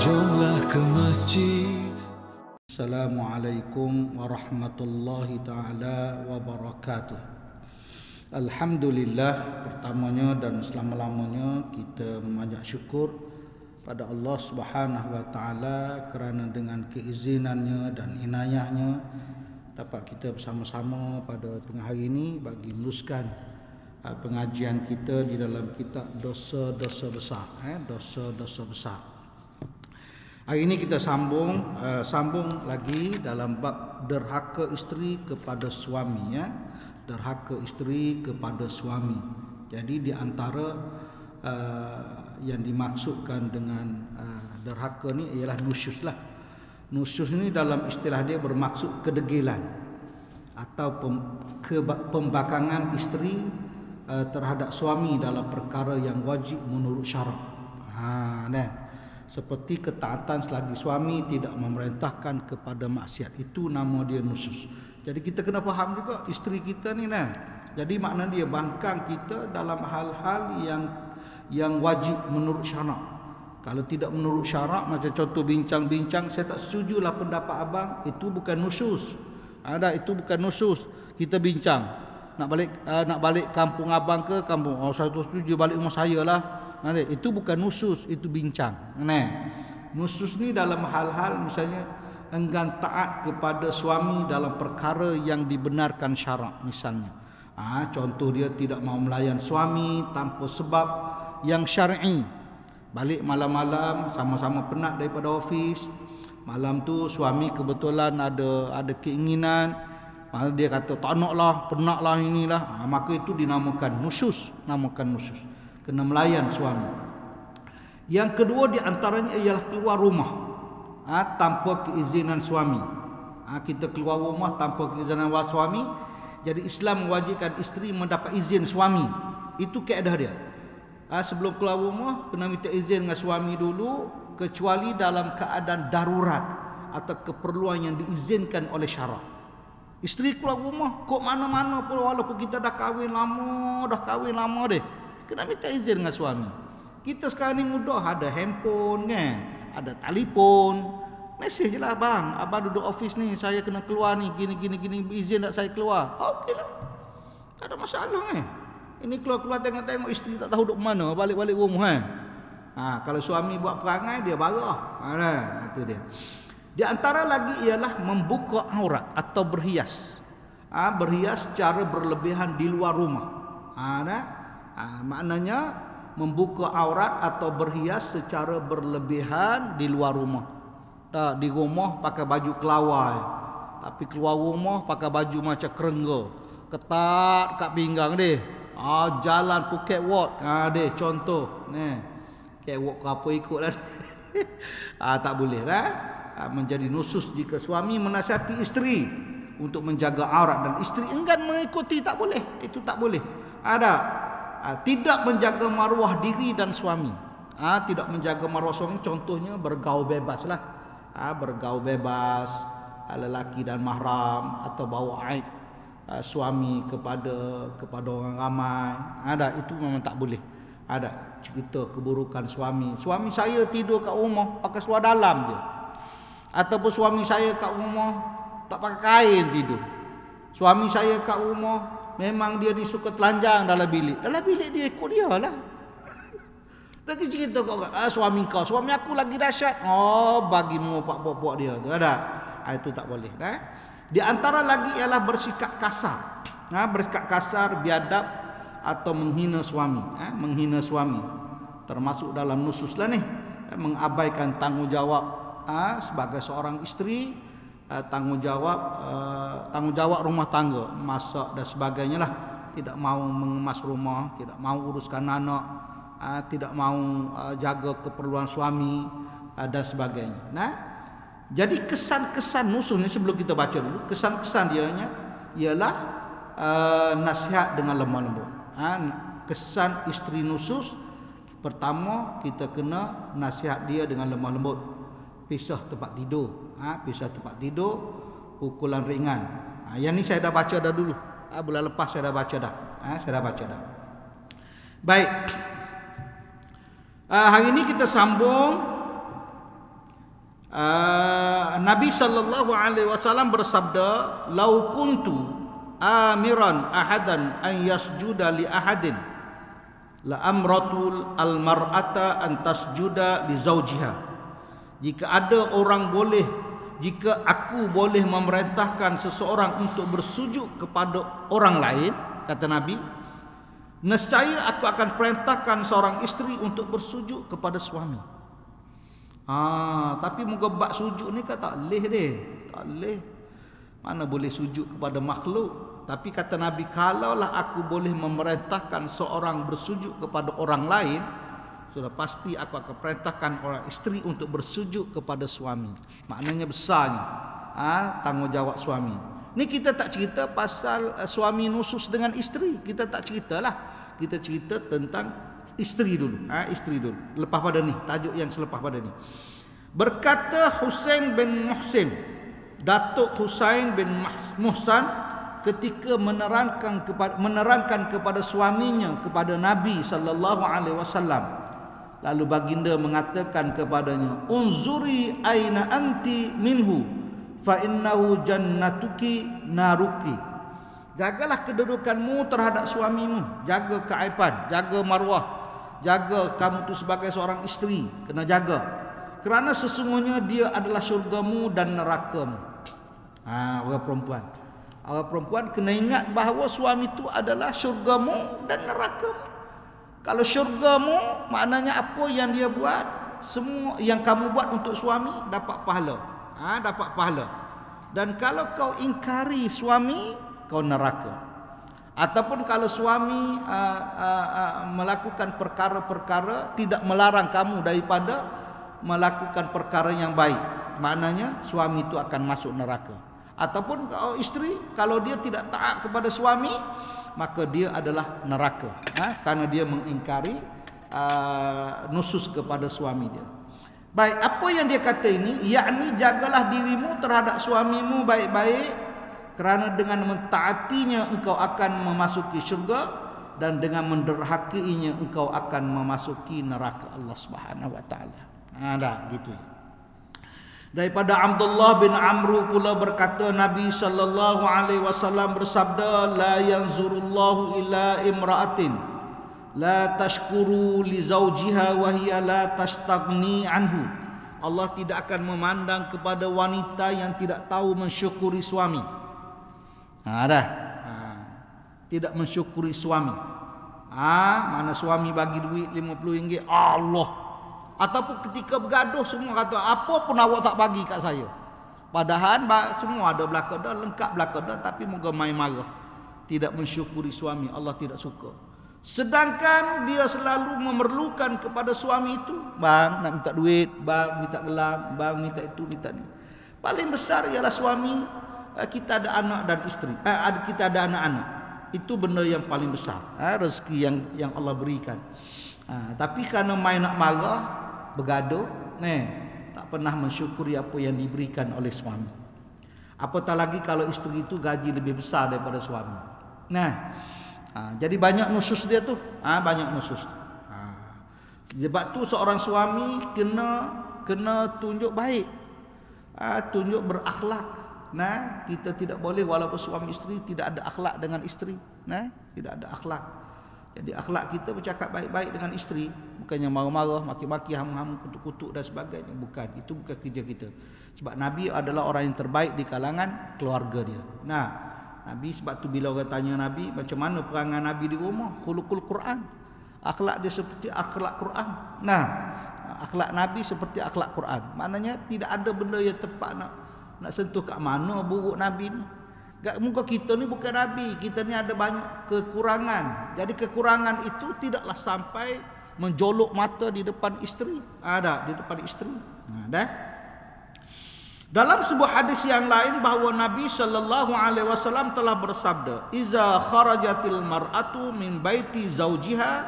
Jomlah ke masjid. Assalamualaikum warahmatullahi ta'ala wabarakatuh. Alhamdulillah, pertamanya dan selama-lamanya kita memanjat syukur pada Allah Subhanahu wa taala kerana dengan keizinannya dan inayahnya dapat kita bersama-sama pada tengah hari ini bagi meneruskan pengajian kita di dalam kitab dosa-dosa besar, dosa-dosa besar. Hari ini kita sambung lagi dalam bab derhaka isteri kepada suami, derhaka isteri kepada suami. Jadi di antara yang dimaksudkan dengan derhaka ni ialah nusyus lah. Nusyus ni dalam istilah dia bermaksud kedegilan atau pembakangan isteri terhadap suami dalam perkara yang wajib menurut syarak. Seperti ketaatan selagi suami tidak memerintahkan kepada maksiat, itu nama dia nusyus. Jadi kita kena faham juga isteri kita ni jadi makna dia bangkang kita dalam hal-hal yang wajib menurut syarak. Kalau tidak menurut syarak, macam contoh bincang-bincang, saya tak setujulah pendapat abang, itu bukan nusyus. Itu bukan nusyus. Kita bincang nak balik kampung abang ke kampung, saya setuju balik rumah saya lah. Itu bukan nusus, itu bincang. Nusus ni dalam hal-hal misalnya enggan taat kepada suami dalam perkara yang dibenarkan syarak misalnya. Contoh dia tidak mau melayan suami tanpa sebab yang syar'i. Balik malam-malam sama-sama penat daripada office. Malam tu suami kebetulan ada keinginan, dia kata tak naklah, penatlah inilah. Maka itu dinamakan nusus, kena melayan suami. Yang kedua di antaranya ialah keluar rumah tanpa keizinan suami. Kita keluar rumah tanpa keizinan suami. Jadi Islam mewajibkan isteri mendapat izin suami. Itu kaedah dia. Sebelum keluar rumah kena minta izin dengan suami dulu, kecuali dalam keadaan darurat atau keperluan yang diizinkan oleh syarak. Isteri keluar rumah kok mana-mana pun, walaupun kita dah kahwin lama deh, kena minta izin dengan suami. Kita sekarang ni mudah, ada handphone ada telefon, mesej je lah, abang duduk office ni, saya kena keluar ni, gini, izin tak saya keluar? Okeylah, tak ada masalah Ini keluar-keluar tengok-tengok isteri tak tahu duduk mana, balik-balik rumah kalau suami buat perangai, dia marah. Itu dia. Di antara lagi ialah membuka aurat atau berhias. Berhias secara berlebihan di luar rumah. Maknanya membuka aurat atau berhias secara berlebihan di luar rumah. Di rumah pakai baju kelawai, tapi keluar rumah pakai baju macam kerengga, ketat kat pinggang deh. Jalan Phuket Walk deh contoh. Catwalk ke apa ikutlah. Tak boleh menjadi nusus jika suami menasihati isteri untuk menjaga aurat dan isteri enggan mengikuti, tak boleh. Itu tak boleh. Tidak menjaga maruah diri dan suami. Tidak menjaga maruah suami, contohnya bergaul bebas lah. Bergaul bebas lelaki dan mahram, atau bawa aib suami kepada orang ramai. Itu memang tak boleh. Ada cerita keburukan suami saya tidur kat rumah pakai seluar dalam je, ataupun suami saya kat rumah tak pakai kain tidur. Suami saya kat rumah memang dia ni suka telanjang dalam bilik dia ikut dia lah. Lagi cerita kau suami kau, suami aku lagi dahsyat, bagi mengopak-opak dia tu itu tak boleh. Di antara lagi ialah bersikap kasar. Bersikap kasar, biadab atau menghina suami. Menghina suami termasuk dalam nusus lah ni. Mengabaikan tanggungjawab sebagai seorang isteri, tanggungjawab rumah tangga, masak dan sebagainya lah. Tidak mau mengemas rumah, tidak mau uruskan anak, tidak mau jaga keperluan suami dan sebagainya. Jadi kesan-kesan nusus ni sebelum kita baca dulu, kesan-kesan dianya ialah nasihat dengan lemah lembut. Kesan isteri nusus, pertama kita kena nasihat dia dengan lemah lembut. Pisah tempat tidur, pukulan ringan. Yang ni saya dah baca dah dulu. Bulan lepas saya dah baca dah. Baik. Hari ini kita sambung Nabi sallallahu alaihi wasallam bersabda, "Lau kuntu amiran ahadan an yasjuda li ahadin la amratul al-mar'ata an tasjuda li zawjiha." Jika aku boleh memerintahkan seseorang untuk bersujud kepada orang lain, kata Nabi, nescaya aku akan perintahkan seorang isteri untuk bersujud kepada suami. Tapi muka bab sujud ni kata tak leh deh. Tak leh. Mana boleh sujud kepada makhluk. Tapi kata Nabi, kalaulah aku boleh memerintahkan seorang bersujud kepada orang lain, sudah pasti aku akan perintahkan orang isteri untuk bersujud kepada suami. Maknanya besarnya tanggungjawab suami. Ni kita tak cerita pasal suami nusus dengan isteri. Kita tak ceritalah. Kita cerita tentang isteri dulu. Isteri dulu. Lepas pada ni, tajuk yang selepas pada ni. Berkata Husain bin Muhsin, Datuk Husain bin Muhsan, ketika menerangkan kepada suaminya, kepada Nabi sallallahu alaihi wasallam. Lalu baginda mengatakan kepadanya, "Unzuri aina anti minhu, fa innahu jannatuki naruki." Jagalah kedudukanmu terhadap suamimu, jaga keaiban, jaga maruah, jaga kamu tu sebagai seorang isteri, kena jaga. Kerana sesungguhnya dia adalah syurgamu dan nerakamu. Orang perempuan. Orang perempuan kena ingat bahawa suami itu adalah syurgamu dan nerakamu. Kalau syurgamu, maknanya apa yang dia buat, semua yang kamu buat untuk suami dapat pahala. Dapat pahala. Dan kalau kau ingkari suami, kau neraka. Ataupun kalau suami melakukan perkara-perkara tidak melarang kamu daripada melakukan perkara yang baik, maknanya suami itu akan masuk neraka. Ataupun isteri, kalau dia tidak taat kepada suami, maka dia adalah neraka, karena dia mengingkari nusus kepada suami dia. Baik, apa yang dia kata ini, yakni jagalah dirimu terhadap suamimu baik-baik, kerana dengan mentaatinya engkau akan memasuki syurga, dan dengan menderhakainya engkau akan memasuki neraka Allah Subhanahu wa taala. Dah gitu. Daripada Abdullah bin Amr pula berkata, Nabi sallallahu alaihi wasallam bersabda, "La yanzurullahu ila imra'atin la tashkuru li zawjiha wa hiya la tastaghni anhu." Allah tidak akan memandang kepada wanita yang tidak tahu mensyukuri suami. Tidak mensyukuri suami. Mana suami bagi duit RM50, Allah. Ataupun ketika bergaduh semua kata, apa pun awak tak bagi kat saya. Padahal semua ada belaka dah, lengkap belaka dah, tapi moga main marah. Tidak mensyukuri suami, Allah tidak suka. Sedangkan dia selalu memerlukan kepada suami itu, bang nak minta duit, bang minta gelang, bang minta itu, minta ni. Paling besar ialah suami, kita ada anak dan isteri, kita ada anak-anak. Itu benda yang paling besar, rezeki yang Allah berikan. Tapi kerana main nak marah, bergaduh, tak pernah mensyukuri apa yang diberikan oleh suami. Apatah lagi kalau isteri itu gaji lebih besar daripada suami. Jadi banyak nusus dia tu, banyak nusus. Sebab tu seorang suami kena tunjuk baik, tunjuk berakhlak. Kita tidak boleh, walaupun suami isteri tidak ada akhlak dengan isteri, tidak ada akhlak. Jadi akhlak kita bercakap baik-baik dengan isteri, bukannya marah-marah, maki-maki, ham-ham, kutuk-kutuk dan sebagainya. Bukan, itu bukan kerja kita. Sebab Nabi adalah orang yang terbaik di kalangan keluarga dia. Nabi, sebab tu bila orang tanya Nabi, macam mana perangai Nabi di rumah, khuluqul Quran. Akhlak dia seperti akhlak Quran. Akhlak Nabi seperti akhlak Quran. Maknanya tidak ada benda yang tepat nak sentuh kat mana buruk Nabi ni. Muka kita ni bukan Nabi, kita ni ada banyak kekurangan. Jadi kekurangan itu tidaklah sampai menjolok mata di depan isteri. Di depan isteri. Dalam sebuah hadis yang lain bahawa Nabi sallallahu alaihi wasallam telah bersabda, "Iza kharajatil mar'atu min baiti zawjiha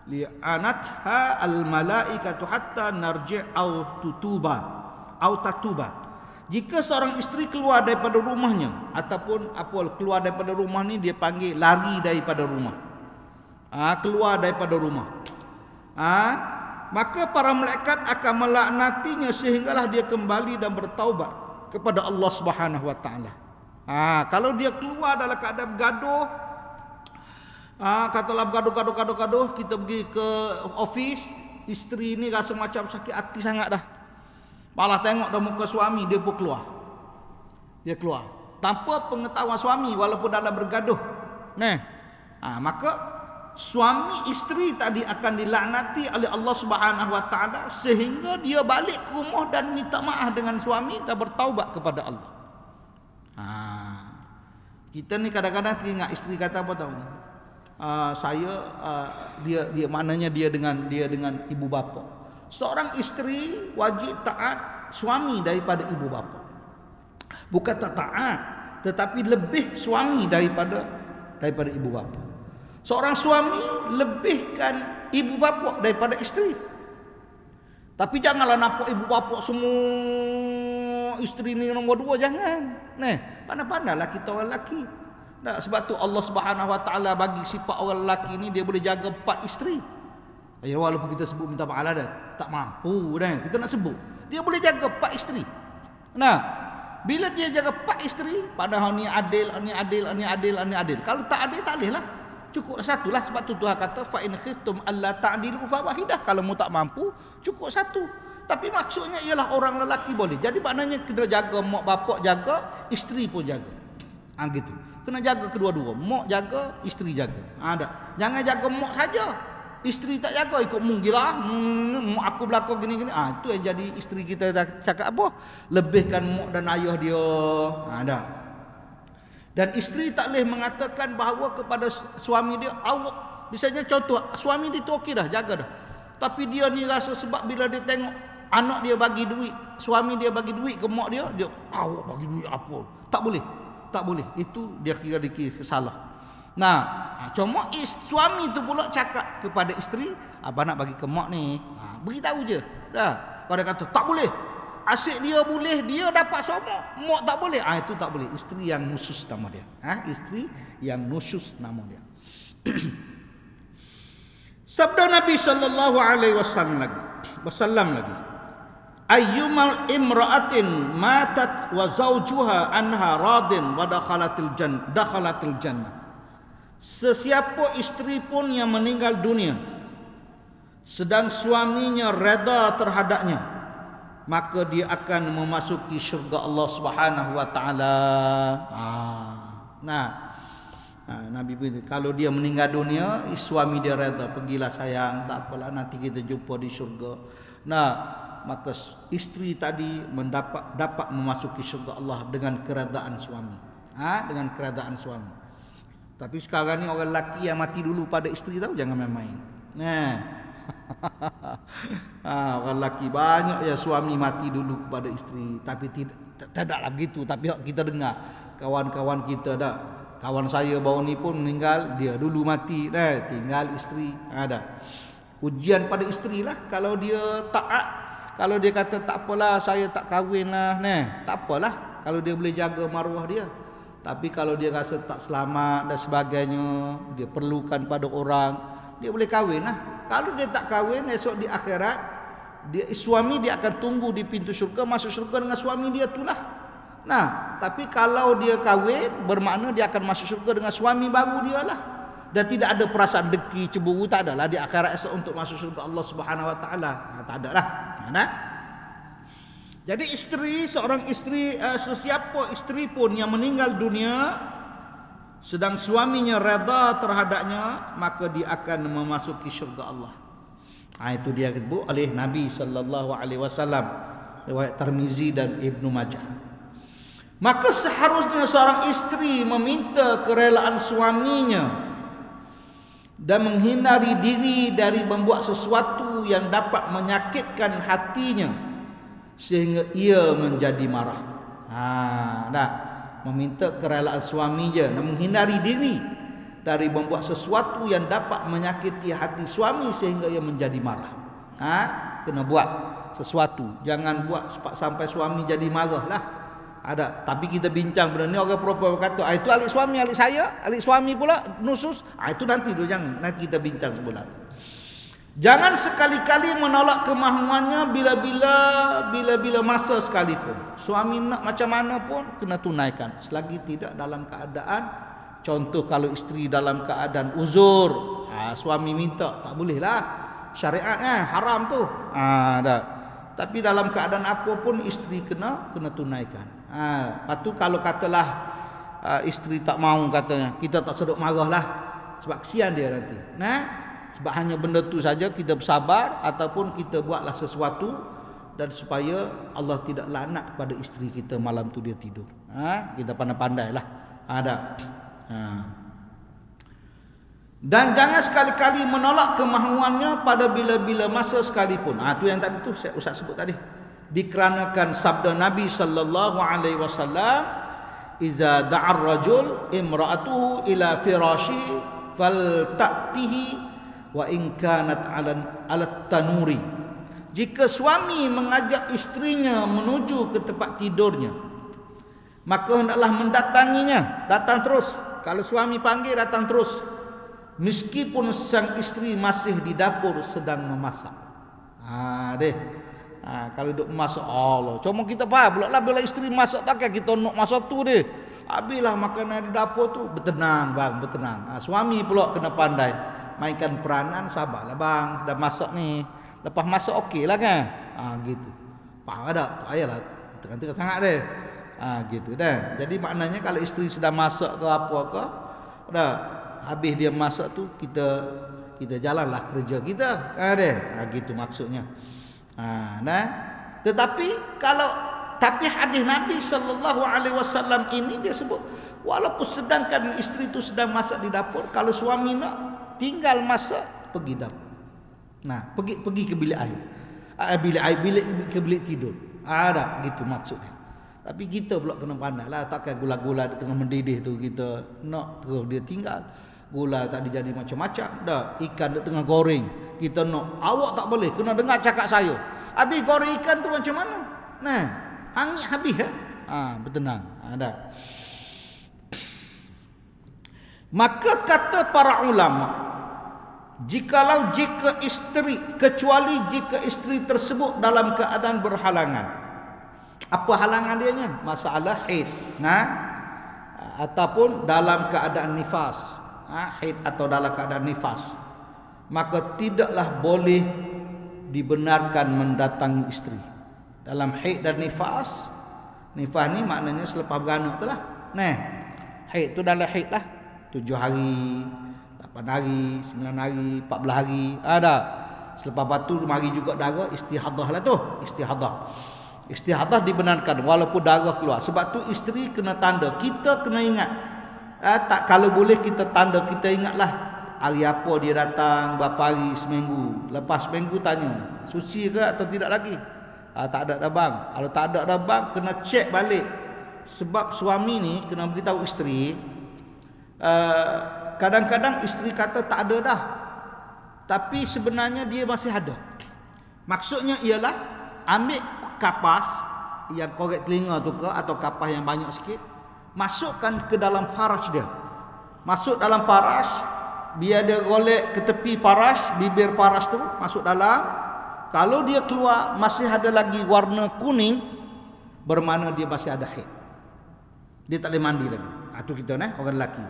li'anatha al-malaikatu hatta narji' au tatuba." Jika seorang isteri keluar daripada rumahnya, ataupun keluar daripada rumah ni dia panggil lari daripada rumah. Keluar daripada rumah. maka para malaikat akan melaknatinya sehinggalah dia kembali dan bertaubat kepada Allah Subhanahu wa taala. Kalau dia keluar dalam keadaan bergaduh, katalah bergaduh, kita pergi ke office, isteri ni rasa macam sakit hati sangat dah. Malah tengok dah muka suami, dia pun keluar. Dia keluar tanpa pengetahuan suami walaupun dalam bergaduh. Maka suami isteri tadi akan dilaknati oleh Allah Subhanahu wa taala sehingga dia balik ke rumah dan minta maaf dengan suami dan bertaubat kepada Allah. Kita ni kadang-kadang teringat isteri kata apa tahu? Dia maknanya dia dengan ibu bapa. Seorang isteri wajib taat suami daripada ibu bapa. Bukan tak taat, tetapi lebih suami daripada ibu bapa. Seorang suami lebihkan ibu bapa daripada isteri. Tapi janganlah nampak ibu bapa semua isteri ni nombor 2, jangan. Pandai-pandailah kita orang lelaki. Sebab tu Allah Subhanahu wa taala bagi sifat orang lelaki ni dia boleh jaga 4 isteri. Walaupun kita sebut minta maaf dah, tak mampu dah. Kita nak sebut. Dia boleh jaga 4 isteri. Bila dia jaga 4 isteri, padahal ni adil. Kalau tak adil, tak boleh lah. Cukup satu lah. Sebab tu Tuhan kata fa in khiftum alla ta'dilu fa wahidah. Kalau mu tak mampu, cukup satu. Tapi maksudnya ialah orang lelaki boleh. Jadi maknanya kena jaga mak bapak jaga, isteri pun jaga. Gitu. Kena jaga kedua-dua. Mak jaga, isteri jaga. Jangan jaga mak saja. Isteri tak jaga, ikut mu gila. Mak aku berlaku gini-gini. Itu yang jadi isteri kita cakap apa? Lebihkan mak dan ayah dia. Dan isteri tak boleh mengatakan bahawa kepada suami dia, awak, misalnya contoh, suami dia tu okey dah, jaga dah. Tapi dia ni rasa sebab bila dia tengok anak dia bagi duit, suami dia bagi duit ke mak dia, awak bagi duit apa? Tak boleh. Tak boleh. Itu dia kira salah. Cuma suami tu pula cakap kepada isteri, abang nak bagi ke mak ni. Beritahu je. Kalau dia kata tak boleh. Asyik dia boleh, dia dapat semua. Mak tak boleh. Itu tak boleh. Isteri yang nusus nama dia. Isteri yang nusus nama dia. Sabda Nabi sallallahu alaihi wasallam lagi. Ayyumal imra'atin matat wa zawjuha anha radin wa dakhalatil jannah. Sesiapa isteri pun yang meninggal dunia sedang suaminya reda terhadapnya, maka dia akan memasuki syurga Allah Subhanahu wa taala. Nabi berkata, kalau dia meninggal dunia, suami dia reda, pergilah sayang, tak apalah, nanti kita jumpa di syurga. Maka isteri tadi dapat memasuki syurga Allah dengan keredaan suami. Dengan keredaan suami. Tapi sekarang ni orang lelaki yang mati dulu pada isteri tahu, jangan main-main. Orang lelaki banyak yang suami mati dulu kepada isteri, tapi tidaklah begitu. Tapi kita dengar kawan-kawan kita dah, kawan saya baru ni pun meninggal, dia dulu mati, tinggal isteri. Ada ujian pada isteri lah. Kalau dia taat, kalau dia kata tak apalah, saya tak kahwin lah, tak apalah kalau dia boleh jaga maruah dia. Tapi kalau dia rasa tak selamat dan sebagainya, dia perlukan pada orang, dia boleh kahwin lah. Kalau dia tak kahwin, esok di akhirat, suami dia akan tunggu di pintu syurga, masuk syurga dengan suami dia itulah. Tapi kalau dia kahwin, bermakna dia akan masuk syurga dengan suami baru dia lah. Dan tidak ada perasaan deki, cemburu, tak adalah di akhirat esok untuk masuk syurga Allah Subhanahu wa taala. Tak adalah. Jadi seorang isteri, sesiapa isteri pun yang meninggal dunia sedang suaminya reda terhadapnya, maka dia akan memasuki syurga Allah. Itu dia disebut oleh Nabi sallallahu alaihi wasallam, riwayat Tirmizi dan Ibnu Majah. Maka seharusnya seorang isteri meminta kerelaan suaminya dan menghindari diri dari membuat sesuatu yang dapat menyakitkan hatinya sehingga ia menjadi marah. Meminta kerelaan suami je, dan menghindari diri dari membuat sesuatu yang dapat menyakiti hati suami sehingga ia menjadi marah. Kena buat sesuatu, jangan buat sampai suami jadi marah lah. Tapi kita bincang benda ni, orang perempuan kata itu alik suami, alik saya, alik suami pula nusus. Itu nanti tu, jangan, nanti kita bincang sebelah tu. Jangan sekali-kali menolak kemahuannya bila-bila masa sekalipun. Suami nak macam mana pun kena tunaikan selagi tidak dalam keadaan, contoh kalau isteri dalam keadaan uzur, suami minta, tak boleh lah. Syariat haram tu. Dah. Tapi dalam keadaan apa pun isteri kena tunaikan. Lepas tu kalau katalah isteri tak mau katanya, kita tak sedut marah lah. Sebab kesian dia nanti. Sebab hanya benda tu saja kita bersabar ataupun kita buatlah sesuatu dan supaya Allah tidak laknat kepada isteri kita malam tu dia tidur. Kita pandai-pandailah. Ada. Dan jangan sekali-kali menolak kemahuannya pada bila-bila masa sekalipun. Tu yang tadi tu Ustaz sebut tadi. Dikarenakan sabda Nabi sallallahu alaihi wasallam, "Iza da'ar rajul imra'atuhu ila firashi falta'tihi wa in kanat 'ala tanuri." Jika suami mengajak isterinya menuju ke tempat tidurnya, maka hendaklah mendatanginya, datang terus. Kalau suami panggil, datang terus. Meskipun sang isteri masih di dapur sedang memasak. Kalau duk masak, Allah, cuma kita faham pula lah bila isteri masak takkan kita nak masak tu deh. Habislah makanan di dapur tu, bertenang bang, bertenang. Suami pula kena pandai mainkan peranan, sabarlah bang, dah masak ni. Lepas masak okeylah kan? Gitu. Faham tak? Tak payahlah tengah-tengah sangat deh. Gitu dah. Jadi maknanya kalau isteri sedang masak ke apa ke, dah habis dia masak tu kita jalanlah kerja kita. Gitu maksudnya. Tapi hadis Nabi sallallahu alaihi wasallam ini dia sebut walaupun sedangkan isteri itu sedang masak di dapur, kalau suami nak tinggal masak, pergi dapur. Pergi ke bilik air. Bilik ke bilik tidur. Ada gitu maksudnya. Tapi kita pula kena pandailah, takkan gula-gula di tengah mendidih tu kita nak terus dia tinggal. Gula tak dijadi macam-macam dah. Ikan di tengah goreng, kita nak awak tak boleh, kena dengar cakap saya. Habis goreng ikan tu macam mana? Hangit habis bertenang. Ada. Maka kata para ulama, jika isteri tersebut dalam keadaan berhalangan. Apa halangan dianya? Masalah haid. Ataupun dalam keadaan nifas. Haid atau dalam keadaan nifas, maka tidaklah boleh dibenarkan mendatangi isteri dalam haid dan nifas. Nifas ni maknanya selepas beranak tu lah. Haid tu dalam haid lah 7 hari, 8 hari, 9 hari, 14 hari. Ada. Selepas batu mari juga darah, istihadah lah tu. Istihadah dibenarkan walaupun darah keluar. Sebab tu isteri kena tanda. Kita kena ingat. Kalau boleh kita tanda, kita ingatlah hari apa dia datang, berapa hari, seminggu. Lepas seminggu tanya, suci ke atau tidak lagi? Tak ada dah bang. Kalau tak ada dah bang, kena cek balik. Sebab suami ni kena beritahu isteri. Kadang-kadang isteri kata tak ada dah, tapi sebenarnya dia masih ada. Maksudnya ialah ambil kapas yang korek telinga tu ke, atau kapas yang banyak sikit, masukkan ke dalam paras dia. Masuk dalam paras, biar dia golek ke tepi paras, bibir paras tu masuk dalam. Kalau dia keluar masih ada lagi warna kuning, bermakna dia masih ada haid. Dia tak boleh mandi lagi. Itu kita orang lelaki.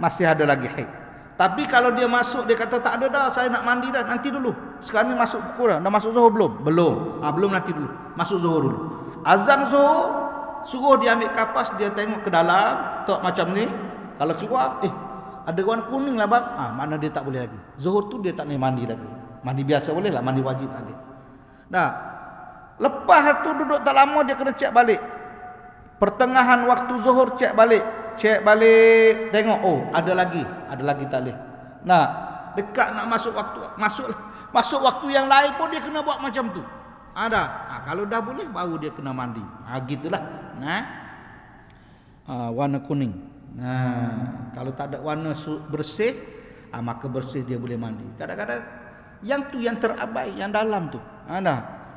Masih ada lagi haid. Tapi kalau dia masuk, dia kata tak ada dah, saya nak mandi dah, nanti dulu. Sekarang ni masuk pukul dah. Dah masuk zuhur belum? Belum. Belum, nanti dulu. Masuk zuhur dulu. Azan zuhur, suruh dia ambil kapas, dia tengok ke dalam, tak macam ni. Kalau keluar, ada warna kuning lah bang. Mana dia tak boleh lagi. Zuhur tu dia tak boleh mandi lagi. Mandi biasa boleh lah, mandi wajib tak boleh. Lepas tu duduk tak lama, dia kena cek balik. Pertengahan waktu zuhur cek balik, tengok, ada lagi tak boleh. Dekat nak masuk waktu, masuk waktu yang lain pun dia kena buat macam tu. Ada. Kalau dah boleh baru dia kena mandi. Gitulah. Warna kuning. Kalau tak ada warna bersih, maka bersih dia boleh mandi. Kadang-kadang yang tu yang terabai, yang dalam tu.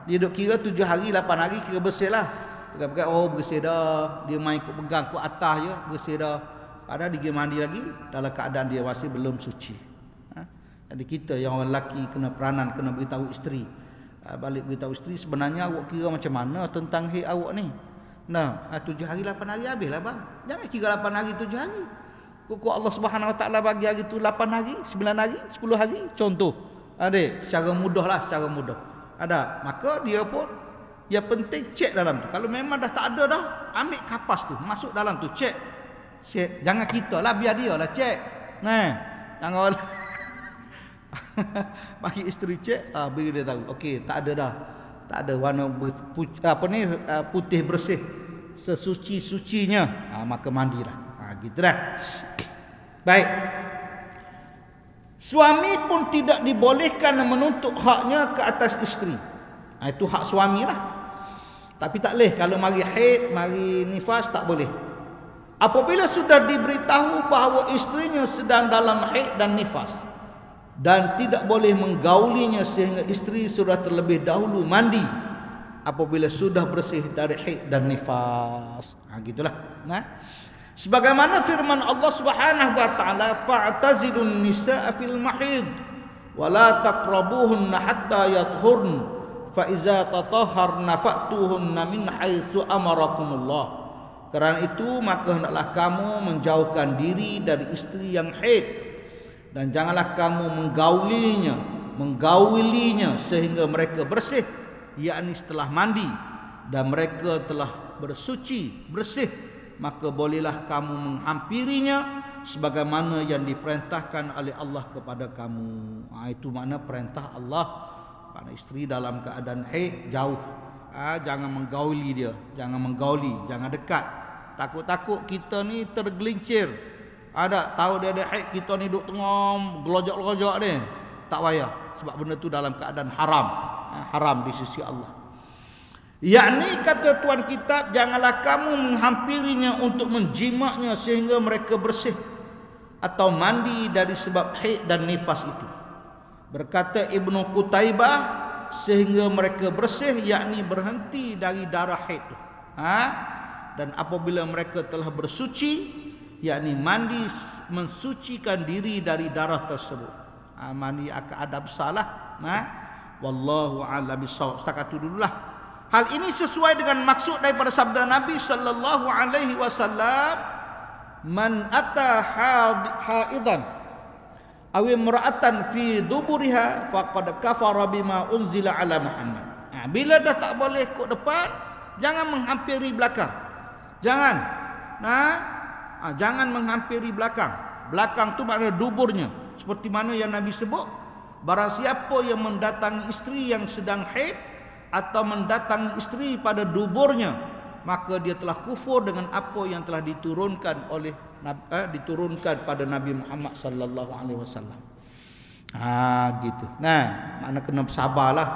Dia duk kira 7 hari, 8 hari kira bersih lah. Pegang-pegang, bersih dah. Dia main ikut pegang ke atas je, bersih dah. Padahal dia mandi lagi dalam keadaan dia masih belum suci. Jadi kita yang orang lelaki kena peranan, kena beritahu isteri. Balik beritahu isteri, sebenarnya awak kira macam mana tentang haid awak ni. Nah, 7 hari 8 hari habislah bang. Jangan kira 8 hari 7 hari. Kok Allah Subhanahu Wa Taala bagi hari tu 8 hari, 9 hari, 10 hari, contoh. Adik, secara mudahlah, secara mudah. Ada, maka dia pun yang penting cek dalam tu. Kalau memang dah tak ada dah, ambil kapas tu, masuk dalam tu, cek. Cek. Jangan kita lah, biar dia lah cek. Nah, jangan bagi isteri cek, bagi dia tahu. Okey, tak ada dah. Tak ada warna putih bersih sesuci-sucinya. Maka mandilah. Gitu dah. Baik. Suami pun tidak dibolehkan menuntut haknya ke atas isteri. Itu hak suami lah. Tapi tak boleh kalau mari haid, mari nifas, tak boleh. Apabila sudah diberitahu bahawa isterinya sedang dalam haid dan nifas dan tidak boleh menggaulinya sehingga isteri sudah terlebih dahulu mandi apabila sudah bersih dari haid dan nifas. Gitulah. Sebagaimana firman Allah Subhanahu wa taala, fa'tazilun nisaa fil mahid wa la taqrabuhunna hatta yathurn fa iza tatahharna fa'tuhunna min haitsu amarakumullah. Kerana itu maka hendaklah kamu menjauhkan diri dari isteri yang haid dan janganlah kamu menggaulinya sehingga mereka bersih, yakni setelah mandi dan mereka telah bersuci bersih, maka bolehlah kamu menghampirinya sebagaimana yang diperintahkan oleh Allah kepada kamu. Itu makna perintah Allah pada isteri dalam keadaan haid, jauh. Jangan menggauli dia, jangan menggauli, jangan dekat. Takut-takut kita ni tergelincir. Ada tahu dia ada haid, kita ni duduk tengah gelojok-gelojok ni. Tak payah, sebab benda tu dalam keadaan haram. Haram di sisi Allah. Yakni kata Tuan Kitab, janganlah kamu menghampirinya untuk menjimaknya sehingga mereka bersih atau mandi dari sebab haid dan nifas itu. Berkata Ibnu Qutaibah, sehingga mereka bersih, yakni berhenti dari darah haid itu. Dan apabila mereka telah bersuci, yakni mandi mensucikan diri dari darah tersebut. Mandi akan adab salah. Wallahu a'lam bissawab. Setakat itu dululah. Hal ini sesuai dengan maksud daripada sabda Nabi sallallahu alaihi wasallam, man ata haidan aw imra'atan fi duburiha faqad kafara bima unzila ala Muhammad. Bila dah tak boleh kok depan, jangan menghampiri belakang. Jangan. Jangan menghampiri belakang. Belakang tu makna duburnya. Seperti mana yang Nabi sebut, barang siapa yang mendatangi isteri yang sedang haid atau mendatangi isteri pada duburnya, maka dia telah kufur dengan apa yang telah diturunkan pada Nabi Muhammad sallallahu alaihi wasallam. Gitu. Makna kena bersabarlah.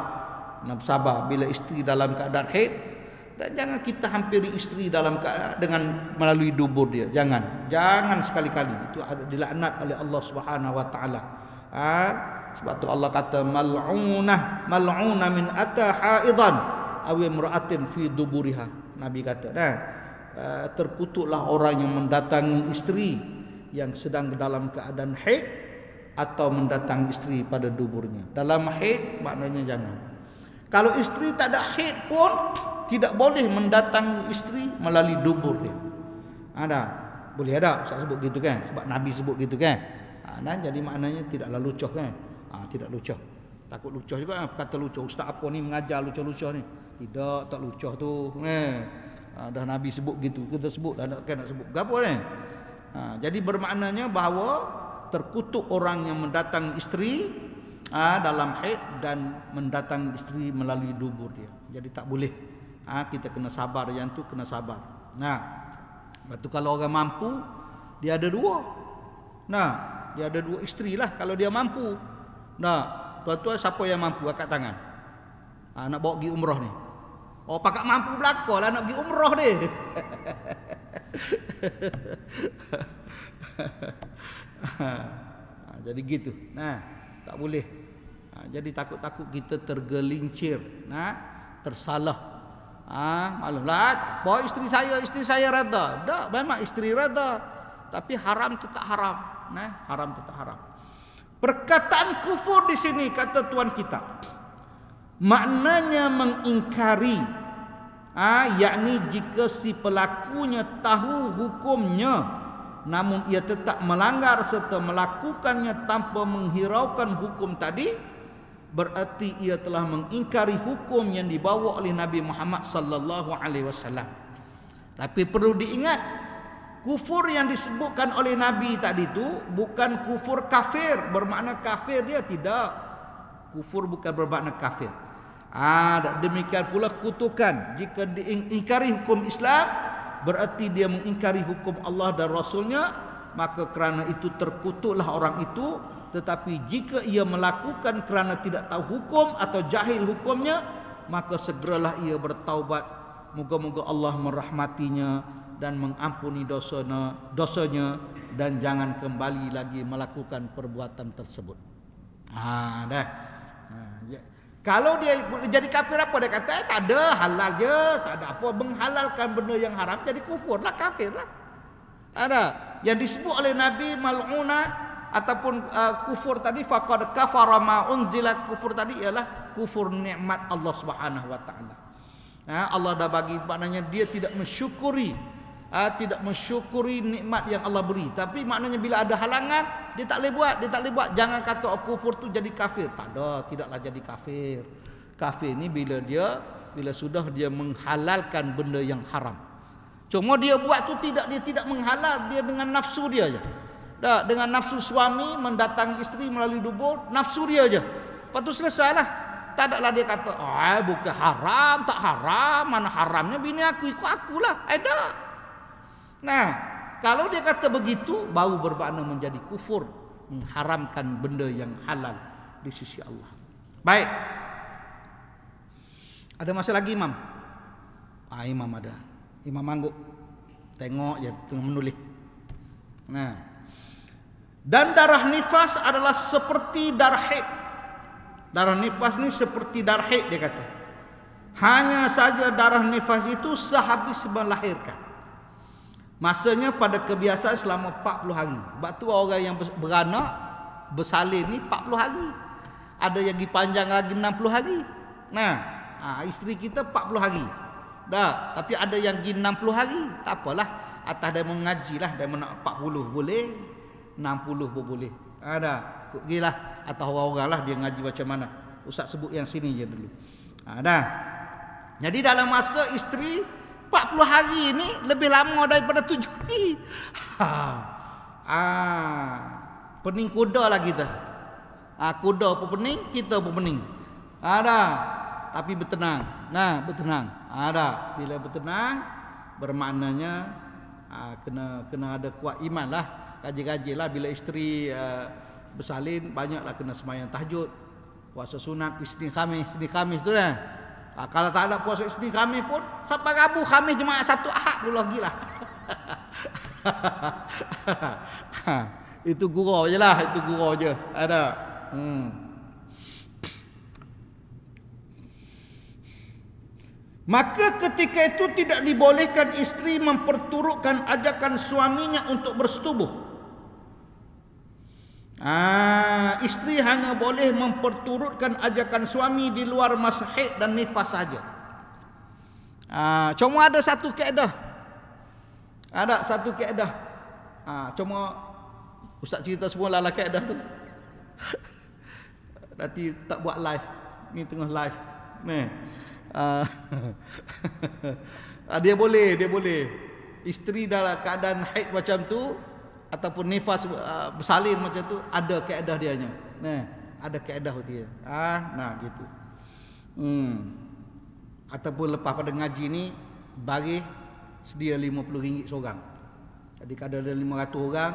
Kena bersabar bila isteri dalam keadaan haid, dan jangan kita hampiri isteri dalam dengan melalui dubur dia. Jangan sekali-kali. Itu dilaknat oleh Allah Subhanahu wa taala. Sebab tu Allah kata mal'una min ata haidan aw imra'atin fi duburiha. Nabi kata, terkutuklah orang yang mendatangi isteri yang sedang dalam keadaan haid atau mendatangi isteri pada duburnya. Dalam haid maknanya jangan. Kalau isteri tak ada haid pun tidak boleh mendatangi isteri melalui dubur dia. Boleh ada Ustaz sebut gitu kan, sebab Nabi sebut gitu kan. Jadi maknanya tidaklah lucuh kan. Tidak lucuh. Takut lucuh juga kata lucuh. Ustaz apa ni mengajar lucuh-lucuh ni. Tidak, tak lucuh tu. Dah Nabi sebut gitu, kita sebut dah nak sebut gapo ni. Jadi bermaknanya bahawa terkutuk orang yang mendatangi isteri dalam haid dan mendatangi isteri melalui dubur dia. Jadi tak boleh. Kita kena sabar, yang tu kena sabar. Lepas tu kalau orang mampu, dia ada dua. Dia ada dua isteri lah kalau dia mampu. Tuan-tuan siapa yang mampu angkat tangan? Nak bawa pergi umrah ni. Pakak mampu belakang lah nak pergi umrah ni. Jadi gitu. Tak boleh. Jadi takut-takut kita tergelincir, tersalah. Maklumlah, apa isteri saya reda. Tak, memang isteri reda. Tapi haram tetap haram. Haram tetap haram. Perkataan kufur di sini kata tuan kita, maknanya mengingkari, yakni jika si pelakunya tahu hukumnya namun ia tetap melanggar serta melakukannya tanpa menghiraukan hukum tadi, berarti ia telah mengingkari hukum yang dibawa oleh Nabi Muhammad sallallahu alaihi wasallam. Tapi perlu diingat, kufur yang disebutkan oleh Nabi tadi itu bukan kufur kafir, bermakna kafir dia tidak. Kufur bukan bermakna kafir. Demikian pula kutukan, jika diingkari hukum Islam berarti dia mengingkari hukum Allah dan Rasulnya, maka kerana itu terkutuklah orang itu. Tetapi jika ia melakukan kerana tidak tahu hukum atau jahil hukumnya, maka segeralah ia bertaubat. Moga-moga Allah merahmatinya dan mengampuni dosanya dan jangan kembali lagi melakukan perbuatan tersebut. Kalau dia jadi kafir, apa dia kata? Tak ada, halal je, tak ada apa, menghalalkan benda yang haram jadi kufur lah, kafir lah. Ada yang disebut oleh Nabi mal'una ataupun kufur tadi, faqad kafara ma unzila, kufur tadi ialah kufur nikmat Allah Subhanahu wa taala. Allah dah bagi, maknanya dia tidak mensyukuri, tidak mensyukuri nikmat yang Allah beri. Tapi maknanya bila ada halangan, dia tak boleh buat. Jangan kata kufur tu jadi kafir. Tak ada, tidaklah jadi kafir. Kafir ni bila sudah dia menghalalkan benda yang haram. Cuma dia buat tu dia tidak menghalal, dia dengan nafsu dia je. Dengan nafsu suami mendatangi isteri melalui dubur, nafsu dia je. Lepas tu selesailah. Tak adalah dia kata, bukan haram, tak haram, mana haramnya bini aku, ikut akulah. Ada. Nah, kalau dia kata begitu, baru bermakna menjadi kufur, mengharamkan benda yang halal di sisi Allah. Baik. Ada masa lagi Imam? Imam ada. Imam angguk. Tengok je tengah menulis. Nah. Dan darah nifas adalah seperti darah haid. Darah nifas ni seperti darah haid, dia kata. Hanya saja darah nifas itu sehabis melahirkan. Masanya pada kebiasaan selama 40 hari. Sebab tu orang yang beranak, bersalin ni 40 hari. Ada yang pergi panjang lagi 60 hari. Nah, isteri kita 40 hari. Tapi ada yang pergi 60 hari. Tak apalah. Atas dia mengaji lah, dia nak 40 boleh, 60 pun boleh. Ikut gilah. Atau orang-orang lah dia ngaji macam mana. Ustaz sebut yang sini je dulu. Jadi dalam masa isteri 40 hari ni lebih lama daripada 7 hari. Pening kuda lah kita. Kuda pun pening, kita pun pening. Tapi bertenang. Bertenang. Bila bertenang, bermaknanya kena ada kuat iman lah. Kaji-kaji lah bila isteri bersalin, banyaklah kena sembahyang tahajud, puasa sunat, Isnin Khamis tu lah. Kalau tak ada puasa Isnin Khamis pun, sampai Rabu Khamis jemaah Sabtu Ahad pun lagi lah. Itu gurau je lah, itu gurau je. Ada. Maka ketika itu tidak dibolehkan isteri memperturutkan ajakan suaminya untuk bersetubuh. Isteri hanya boleh memperturutkan ajakan suami di luar masa haid dan nifas saja. Cuma ada satu kaedah. Cuma ustaz cerita semua lah kaedah tu. Nanti tak buat live. Ni tengah live. Dia boleh. Isteri dalam keadaan haid macam tu ataupun nifas bersalin macam tu, ada kaedah dianya. Ada kaedah dia. Gitu. Ataupun lepas pada ngaji ni bagi sedia RM50 seorang. Jadi kalau ada 500 orang,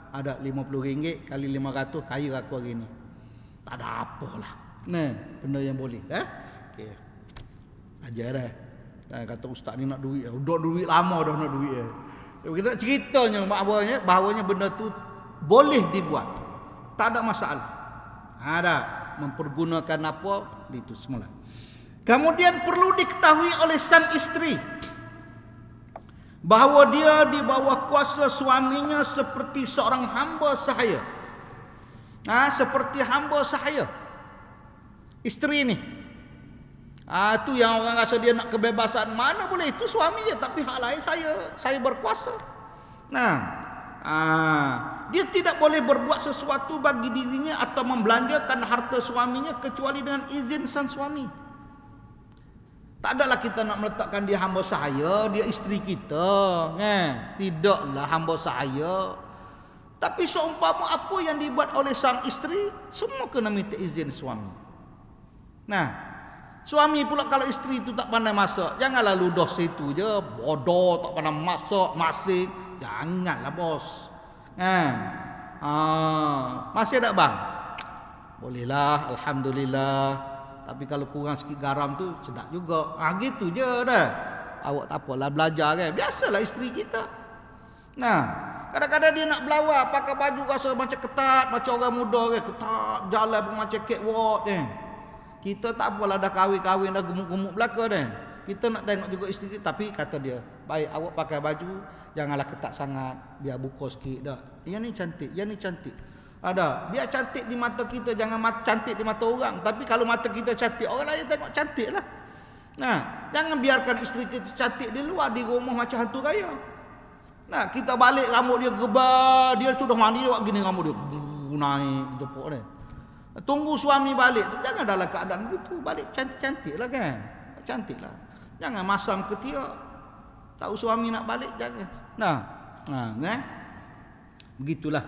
ada RM50 kali 500, kaya aku hari ni. Tak ada apalah. Benda yang boleh. Okey. Ajar dah. Kata ustaz ni nak duit. Dah duit lama dah nak duit. Kita ceritanya bahawanya benda tu boleh dibuat. Tak ada masalah. Ada mempergunakan apa itu semula. Kemudian perlu diketahui oleh sang isteri bahawa dia di bawah kuasa suaminya seperti seorang hamba sahaya. Seperti hamba sahaya. Isteri ni. Tu yang orang rasa dia nak kebebasan. Mana boleh, itu suami je, tapi hak lain saya berkuasa. Dia tidak boleh berbuat sesuatu bagi dirinya atau membelanjakan harta suaminya kecuali dengan izin sang suami. Tak adalah kita nak meletakkan dia hamba sahaya, dia isteri kita. Tidaklah hamba sahaya. Tapi seumpama apa yang dibuat oleh sang isteri, semua kena minta izin suami. Suami pula kalau isteri itu tak pandai masak, janganlah ludah situ je, bodoh, tak pandai masak, masing. Janganlah bos. Masih ada bang? Bolehlah, alhamdulillah. Tapi kalau kurang sikit garam tu sedap juga. Gitu je dah. Awak tak apalah belajar kan. Biasalah isteri kita. Kadang-kadang dia nak berlawa, pakai baju rasa macam ketat, macam orang muda kan, ketat, jalan pun macam catwalk kan. Kita tak apalah, dah kahwin-kahwin, dah gemuk-gemuk belaka kan. Kita nak tengok juga isteri kita, tapi kata dia, baik awak pakai baju janganlah ketat sangat, biar buka sikit dah. Yang ni cantik, yang ni cantik. Biar cantik di mata kita, jangan cantik di mata orang. Tapi kalau mata kita cantik, orang lain tengok cantik lah. Jangan biarkan isteri kita cantik di luar, di rumah macam hantu raya. Kita balik rambut dia gebar, dia sudah mandi buat gini rambut dia naik tepuk ni. Tunggu suami balik, jangan dalam keadaan begitu. Balik cantik-cantik lah kan. Cantik lah. Jangan masam ketiak. Tahu suami nak balik, jangan. Begitulah.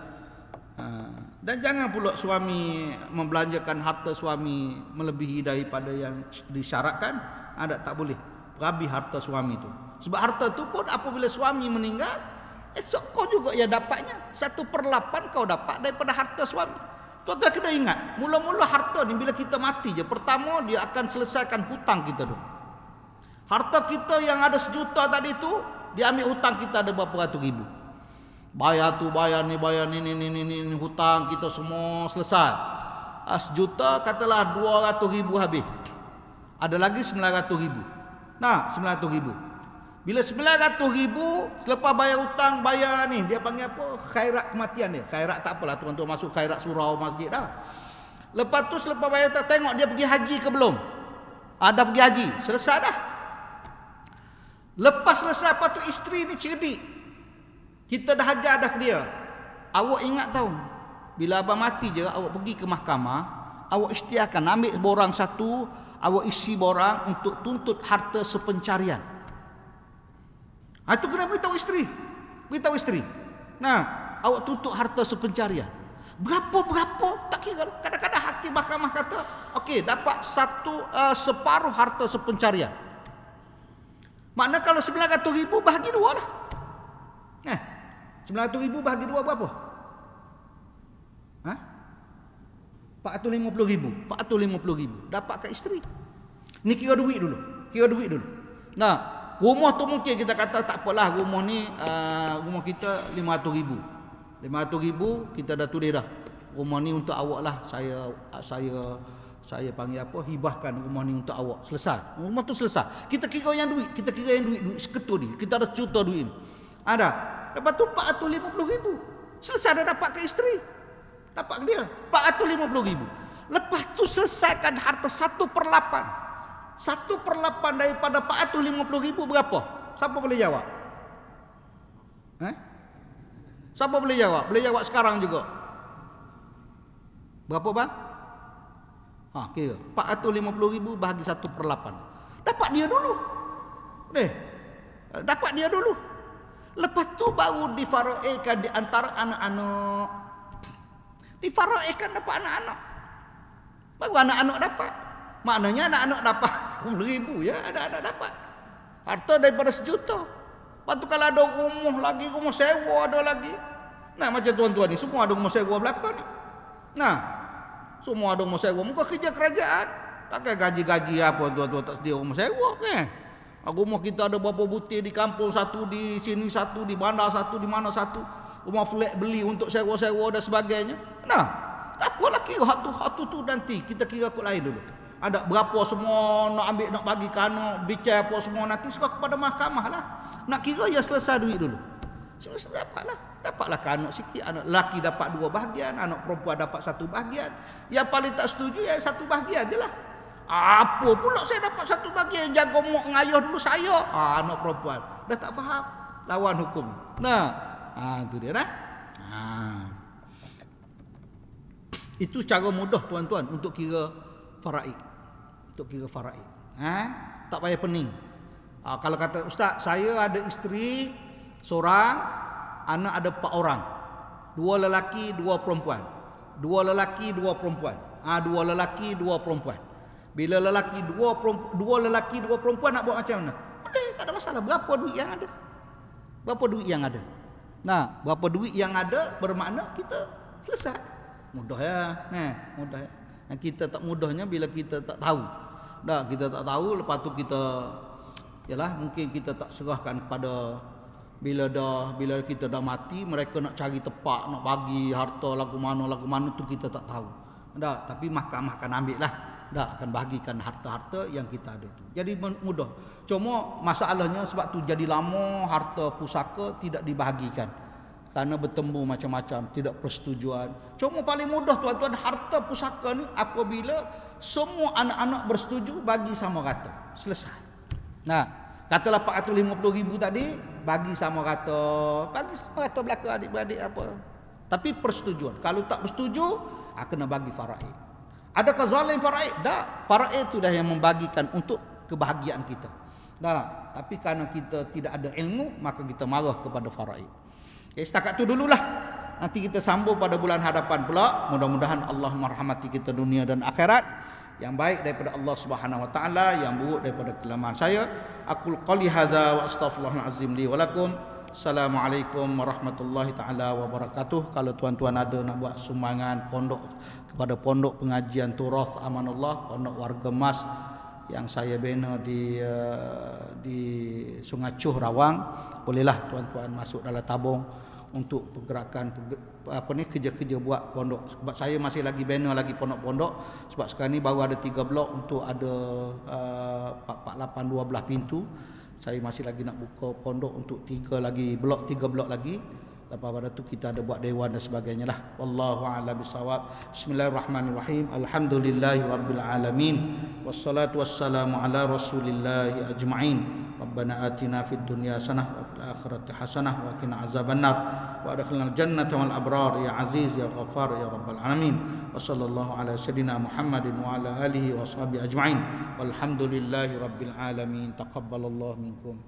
Dan jangan pula suami membelanjakan harta suami melebihi daripada yang disyaratkan. Tak boleh berabi harta suami tu. Sebab harta tu pun apabila suami meninggal, esok kau juga yang dapatnya. 1/8 kau dapat daripada harta suami. Tuan-tuan kena ingat, mula-mula harta ni bila kita mati je, pertama dia akan selesaikan hutang kita tu. Harta kita yang ada 1 juta tadi tu, dia ambil hutang kita ada berapa ratus ribu. Bayar tu, bayar ni, hutang kita semua selesai. 1 juta katalah 200 ribu habis. Ada lagi 900 ribu. 900 ribu. Bila 900 ribu selepas bayar hutang, bayar ni, dia panggil apa? Khairat kematian dia. Khairat tak apalah, tuan-tuan masuk khairat surau masjid dah. Lepas tu selepas bayar hutang, tengok dia pergi haji ke belum? Dah pergi haji, selesai dah. Lepas selesai, apa tu isteri ni cerdik. Kita dah hajar dah ke dia. Awak ingat tahu, bila abang mati je, awak pergi ke mahkamah, awak isytiharkan ambil borang satu, awak isi borang untuk tuntut harta sepencarian. Itu kena beritahu isteri. Beritahu isteri. Awak tuntut harta sepencarian. Berapa? Tak kira lah. Kadang-kadang hakim mahkamah kata, okey, dapat separuh harta sepencarian. Makna kalau 900 ribu bahagi 2 lah. 900 ribu bahagi 2 berapa? 450 ribu. 450 ribu. Dapat kat isteri. Ni kira duit dulu. Rumah tu mungkin kita kata tak apalah, rumah ni rumah kita 500 ribu. 500 ribu kita dah tulis dah. Rumah ni untuk awak lah. Saya panggil apa? Hibahkan rumah ni untuk awak. Selesai. Rumah tu selesai. Kita kira yang duit seketul ni. Kita ada juta duit ni. Ada. Lepas tu 450 ribu. Selesai dah dapat ke isteri. Dapat ke dia. 450 ribu. Lepas tu selesaikan harta 1/8. 1/8 daripada 450 ribu berapa? Siapa boleh jawab? Siapa boleh jawab? Boleh jawab sekarang juga. Berapa bang? Kira 450 ribu bahagi 1/8. Dapat dia dulu. Dapat dia dulu. Lepas tu baru difaroekan di antara anak-anak. Difaroekan dapat anak-anak. Baru anak-anak dapat. Maknanya anak-anak dapat 10 ribu ya, anak-anak dapat. Harta daripada 1 juta. Lepas tu kalau ada rumah lagi, rumah sewa ada lagi. Macam tuan-tuan ni, semua ada rumah sewa belakang ni. Semua ada rumah sewa. Muka kerja kerajaan. Pakai gaji-gaji apa tuan-tuan tak sedia rumah sewa kan. Rumah kita ada berapa butir di kampung satu, di sini satu, di bandar satu, di mana satu. Rumah flat beli untuk sewa-sewa dan sebagainya. Tak apalah kira hak tu nanti. Kita kira kot lain dulu. Ada berapa semua nak ambil, nak bagi ke anak, bicara apa semua nanti serah kepada mahkamah lah. Nak kira ya selesai duit dulu. Selesai dapat lah. dapatlah ke anak sikit. Anak lelaki dapat 2 bahagian, anak perempuan dapat 1 bahagian. Yang paling tak setuju ya 1 bahagian je lah. Apa pula saya dapat 1 bahagian, jaga mak ngayuh dulu saya. Anak perempuan dah tak faham, lawan hukum. Itu dia dah. Itu cara mudah tuan-tuan untuk kira faraid. Untuk kira faraid. Tak payah pening. Kalau kata ustaz, saya ada isteri seorang, anak ada 4 orang. 2 lelaki, 2 perempuan. 2 lelaki, 2 perempuan. 2 lelaki, 2 perempuan. Bila lelaki 2 lelaki 2 perempuan nak buat macam mana? Boleh, tak ada masalah. Berapa duit yang ada? Berapa duit yang ada? Berapa duit yang ada bermakna kita selesai. Mudah ya. Mudah ya. Kita tak mudahnya bila kita tak tahu. Kita tak tahu, lepas tu kita mungkin kita tak serahkan kepada bila kita dah mati, mereka nak cari tepat, nak bagi harta lagu mana tu kita tak tahu. Tapi mahkamah akan ambil lah. Akan bahagikan harta-harta yang kita ada tu. Jadi mudah. Cuma masalahnya sebab tu jadi lama harta pusaka tidak dibahagikan. Kerana bertemu macam-macam, tidak persetujuan. Cuma paling mudah tuan-tuan, harta pusaka ni apabila semua anak-anak bersetuju bagi sama rata. Selesai. Katalah 450,000 tadi, bagi sama rata. Bagi sama rata belaka adik-beradik apa. Tapi persetujuan. Kalau tak bersetuju, kena bagi faraid. Adakah zalim faraid? Tak. Faraid itu dah yang membagikan untuk kebahagiaan kita. Tapi kerana kita tidak ada ilmu, maka kita marah kepada faraid. Setakat tu dululah. Nanti kita sambung pada bulan hadapan pula. Mudah-mudahan Allah merahmati kita dunia dan akhirat. Yang baik daripada Allah Subhanahu wa taala, yang buruk daripada kelemahan saya. Aqul qali hadza wa astaghfirullahal azim li wa lakum. Assalamualaikum warahmatullahi taala wabarakatuh. Kalau tuan-tuan ada nak buat sumbangan pondok kepada pondok pengajian Turath Amanullah, pondok warga emas yang saya bina di Sungai Cuh Rawang, bolehlah tuan-tuan masuk dalam tabung untuk pergerakan kerja-kerja buat pondok. Sebab saya masih lagi bina lagi pondok-pondok, sebab sekarang ni baru ada 3 blok untuk ada 48 12 pintu. Saya masih lagi nak buka pondok untuk 3 blok lagi. Lepas pada tu kita ada buat dewan dan sebagainya lah. Wallahu a'lam bishawab. Bismillahirrahmanirrahim. Alhamdulillahirabbil alamin. Wassalatu wassalamu ala rasulillahi ajma'in. Rabbana atina fid dunya hasanah wa fil akhirati hasanah wa qina azabannar wa adkhilnal jannata wal abrar ya aziz ya ghafar ya rabbal alamin. Wa sallallahu ala sayidina Muhammadin wa ala alihi wa sahbihi ajma'in. Walhamdulillahirabbil alamin. Taqabbalallahu minkum.